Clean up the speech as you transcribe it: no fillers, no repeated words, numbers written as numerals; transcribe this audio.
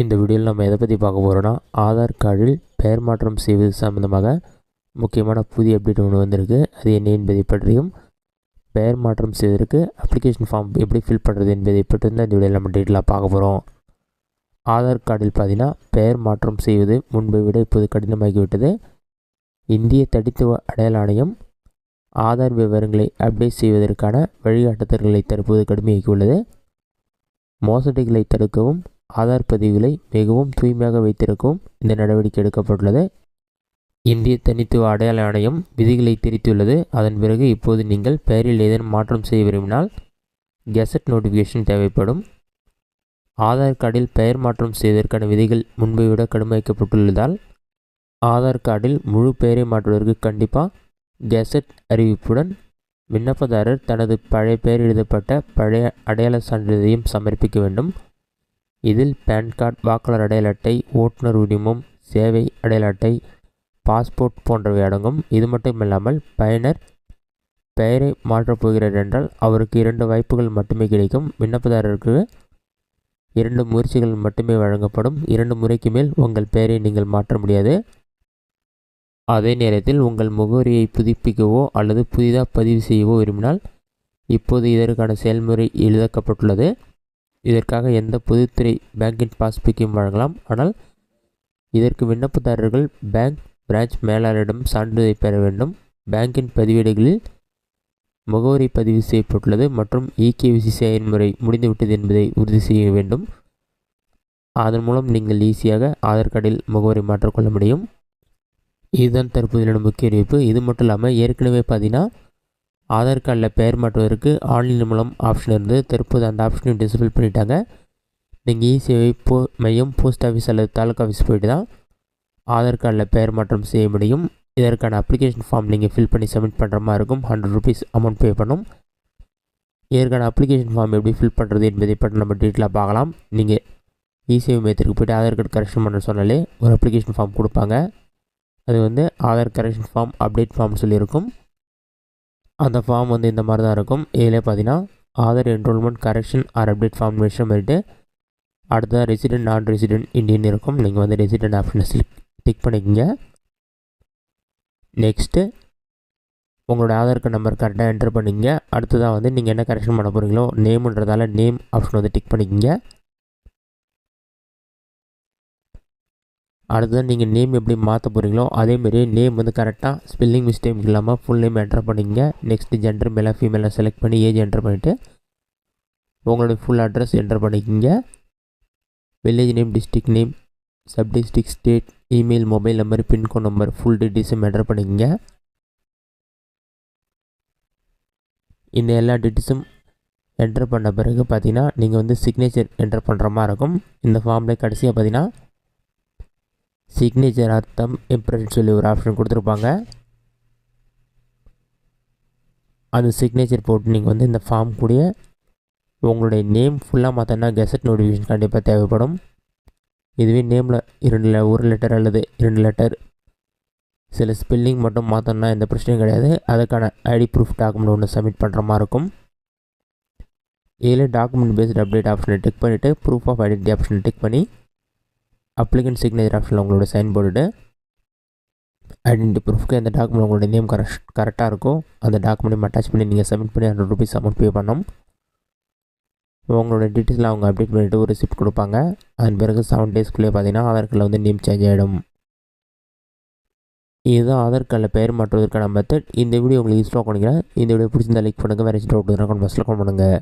இந்த வீடியோவில் நம்ம எதை பற்றி பார்க்க போகிறோன்னா, ஆதார் கார்டில் பெயர் மாற்றம் செய்வது சம்மந்தமாக முக்கியமான புதிய அப்டேட் ஒன்று வந்திருக்கு. அது என்ன என்பதை பற்றியும், பெயர் மாற்றம் செய்வதற்கு அப்ளிகேஷன் ஃபார்ம் எப்படி ஃபில் பண்ணுறது என்பதை பற்றி தான் இந்த வீடியோவில் நம்ம டீட்டெயிலாக பார்க்க போகிறோம். ஆதார் கார்டில் பார்த்தீங்கன்னா, பெயர் மாற்றம் செய்வது முன்பை விட இப்போது கடினமாகிவிட்டது. இந்திய தனித்துவ அடையாள ஆணையம் ஆதார் விவரங்களை அப்டேட் செய்வதற்கான வழிகாட்டுதல்களை தற்போது கடுமையாக்கியுள்ளது. மோசடிகளை தடுக்கவும் ஆதார் பதிவுகளை மிகவும் தூய்மையாக வைத்திருக்கவும் இந்த நடவடிக்கை எடுக்கப்பட்டுள்ளது. இந்திய தனித்துவ அடையாள ஆணையம் விதிகளை திரித்துள்ளது. அதன் பிறகு இப்போது நீங்கள் பெயரில் ஏதேனும் மாற்றம் செய்ய விரும்பினால் கெசட் நோட்டிஃபிகேஷன் தேவைப்படும். ஆதார் கார்டில் பெயர் மாற்றம் செய்வதற்கான விதிகள் முன்பை விட கடுமையாக்கப்பட்டுள்ளதால் ஆதார் கார்டில் முழு பெயரை மாற்றுவதற்கு கண்டிப்பாக கெசட் அறிவிப்புடன் விண்ணப்பதாரர் தனது பழைய பெயர் எழுதப்பட்ட பழைய அடையாள சான்றிதழையும் சமர்ப்பிக்க வேண்டும். இதில் பேன் கார்டு, வாக்காளர் அடையாள அட்டை, ஓட்டுநர் உரிமம், சேவை அடையாள அட்டை, பாஸ்போர்ட் போன்றவை அடங்கும். இது மட்டும் இல்லாமல் பயனர் பெயரை மாற்றப் போகிறார் என்றால் அவருக்கு 2 வாய்ப்புகள் மட்டுமே கிடைக்கும். விண்ணப்பதாரருக்கு 2 முயற்சிகள் மட்டுமே வழங்கப்படும். 2 முறைக்கு மேல் உங்கள் பெயரை நீங்கள் மாற்ற முடியாது. அதே நேரத்தில் உங்கள் முகவரியை புதுப்பிக்கவோ அல்லது புதிதாக பதிவு செய்யவோ விரும்பினால் இப்போது இதற்கான செயல்முறை எளிதாக்கப்பட்டுள்ளது. இதற்காக எந்த பொதுத்துறை பேங்கின் பாஸ்புக்கையும் வழங்கலாம். ஆனால் இதற்கு விண்ணப்பதாரர்கள் பேங்க் பிரான்ச் மேலாளரிடம் சான்றிதழை பெற வேண்டும். பேங்கின் பதிவேடுகளில் முகவரி பதிவு செய்யப்பட்டுள்ளது மற்றும் இகேவிசி செயல்முறை முடிந்துவிட்டது என்பதை உறுதி செய்ய வேண்டும். அதன் மூலம் நீங்கள் ஈஸியாக ஆதார் கார்டில் முகவரி மாற்றிக்கொள்ள முடியும். இதுதான் தற்போதைய முக்கிய அறிவிப்பு. இது மட்டும் இல்லாமல் ஏற்கனவே பார்த்தீங்கன்னா ஆதார் கார்டில் பெயர் மாற்றுவதற்கு ஆன்லைன் மூலம் ஆப்ஷன் இருந்து தற்போது அந்த ஆப்ஷனையும் டிசபிள் பண்ணிட்டாங்க. நீங்கள் இசேவை மையம், போஸ்ட் ஆஃபீஸ் அல்லது தாலுக்கா ஆஃபீஸ் போய்ட்டு தான் ஆதார் கார்டில் பெயர் மாற்றம் செய்ய முடியும். இதற்கான அப்ளிகேஷன் ஃபார்ம் நீங்கள் ஃபில் பண்ணி சப்மிட் பண்ணுற மாதிரி இருக்கும். 100 ரூபீஸ் அமௌண்ட் பே பண்ணும். இதற்கான அப்ளிகேஷன் ஃபார்ம் எப்படி ஃபில் பண்ணுறது என்பதை பற்றி நம்ம டீட்டெயிலாக பார்க்கலாம். நீங்கள் இசேவை மையத்திற்கு போய்ட்டு ஆதார் கார்டு கரெக்ஷன் பண்ண சொன்னாலே ஒரு அப்ளிகேஷன் ஃபார்ம் கொடுப்பாங்க. அது ஆதார் கரெக்ஷன் ஃபார்ம், அப்டேட் ஃபார்ம்னு சொல்லியிருக்கும். அந்த ஃபார்ம் இந்த மாதிரி தான் இருக்கும். இதில் பார்த்தீங்கன்னா Aadhaar enrollment correction or update form mention பண்ணிவிட்டு அடுத்ததாக ரெசிடென்ட் நான் ரெசிடென்ட் இந்தியன் இருக்கும். நீங்கள் ரெசிடென்ட் ஆப்ஷனை டிக் பண்ணிக்கோங்க. நெக்ஸ்ட்டு உங்களோட ஆதார் கார்டு நம்பர் கரெக்டாக என்டர் பண்ணிக்கங்க. அடுத்ததாக நீங்கள் என்ன கரெக்ஷன் பண்ண போகிறீங்களோ நேம்ன்றதால நேம் ஆப்ஷன் டிக் பண்ணிக்கோங்க. அடுத்ததான் நீங்கள் நேம் எப்படி மாற்ற போகிறீங்களோ அதேமாரி நேம் கரெக்டாக ஸ்பெல்லிங் மிஸ்டேக் இல்லாமல் ஃபுல் நேம் என்டர் பண்ணிக்கங்க. நெக்ஸ்ட்டு ஜெண்டர் மேலே ஃபீமேலாக செலக்ட் பண்ணி ஏஜ் என்டர் பண்ணிவிட்டு உங்களுடைய ஃபுல் அட்ரஸ் என்டர் பண்ணிக்கோங்க. Village name, district name, sub district, state, email, mobile number, pincode number, full டீட்டெயில்ஸும் என்டர் பண்ணிக்கோங்க. இந்த எல்லா டீட்டெயில்ஸும் என்டர் பண்ண பிறகு பார்த்தீங்கன்னா நீங்கள் சிக்னேச்சர் என்டர் பண்ணுற மாதிரி இருக்கும். இந்த ஃபார்மில் கடைசியாக பார்த்தீங்கன்னா சிக்னேச்சர் அர்த்தம் இம்ப்ரெஷன் சொல்லி ஒரு ஆப்ஷன் கொடுத்துருப்பாங்க. அந்த சிக்னேச்சர் போட்டு நீங்கள் இந்த ஃபார்ம் கூடிய உங்களுடைய நேம் ஃபுல்லாக மாற்றினா கெசட் நோட்டிஃபிகேஷன் கண்டிப்பாக தேவைப்படும். இதுவே நேமில் ஒரு லெட்டர் அல்லது 2 லெட்டர் சில ஸ்பெல்லிங் மட்டும் மாற்றணும்னா எந்த பிரச்சனையும் கிடையாது. அதுக்கான ஐடி ப்ரூஃப் டாக்குமெண்ட் ஒன்று சப்மிட் பண்ணுற மாதிரி இருக்கும். இதில் டாக்குமெண்ட் பேஸ்ட் அப்டேட் ஆப்ஷனை டிக் பண்ணிவிட்டு ப்ரூஃப் ஆஃப் ஐடென்டிட்டி ஆப்ஷனை டிக் பண்ணி அப்ளிகன்ட் சிக்னேச்சர் ஆப்ஷனில் உங்களோட சைன் போட்டுட்டு ஐடென்டிட்டி ப்ரூஃப்க்கு அந்த டாக்குமெண்ட் உங்களோட நேம் கரெக்டாக இருக்கும். அந்த டாக்குமெண்ட்டையும் அட்டாச் பண்ணி நீங்கள் சப்மிட் பண்ணி 100 ரூபீஸ் அமௌண்ட் பே பண்ணணும். உங்களோட டீட்டெயில்ஸில் அவங்க அப்டேட் பண்ணிவிட்டு ஒரு ரிசிப்ட் கொடுப்பாங்க. அதன் பிறகு 7 டேஸ்க்குள்ளே பார்த்தீங்கன்னா ஆதார் கார்டில் நேம் சேஞ்ச் ஆகிடும். இதுதான் ஆதார் கார்டில் பெயர் மாற்றுவதற்கான மெத்தட். இந்த வீடியோ உங்களுக்கு யூஸ்ஃபுல்லாக பண்ணிக்கிறேன். இந்த வீடியோ பிடிச்சிருந்தா லைக் பண்ணுங்கள். வேறு டவுட் இருந்தால் பஸ்ஸில் கால் பண்ணுங்கள்.